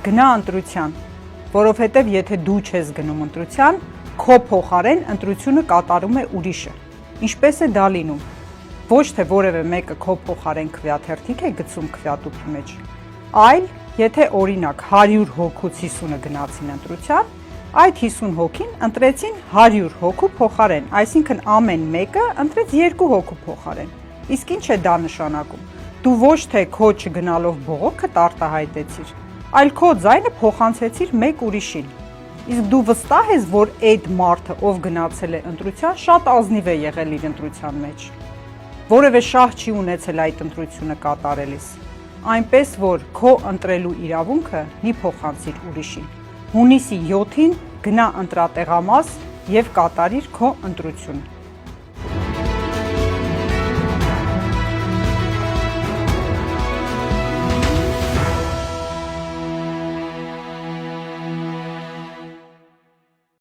գնա ընտրության, որովհետև եթե դու չես գնում ընտրության, քո փոխարեն ընտրությունը կատարում է ուրիշը։ Ինչպես է դա լինում։ Ոչ թե որևէ մեկը քո փոխարեն քվեաթերթիկ է գցում քվեատուփի մեջ, այլ եթե օրինակ 100 հոգուց 50-ը գնացին ընտրության, այդ 50 հոգին ընտրեցին 100 հոգու փոխարեն, այսինքն ամեն մեկը ընտրեց 2 հոգու փոխարեն։ Իսկ ինչ է դա նշանակում։ Դու ոչ թե քո չգնալով բողոքը արտահայտեցիր, այլ քո ձայնը փոխանցեցիր մեկ ուրիշին։ Իսկ դու վստահ ես, որ այդ մարդը, ով գնացել է ընտրության, շատ ազնիվ է եղել իր ընտրության մեջ։ Որևէ շահ չի ունեցել այդ ընտրությունը կատարելիս։ Այնպես որ քո ընտրելու իրավունքը մի փոխանցիր ուրիշին։ Հունիսի 7-ին գնա ընտրատեղամաս եւ կատարիր քո ընտրությունը։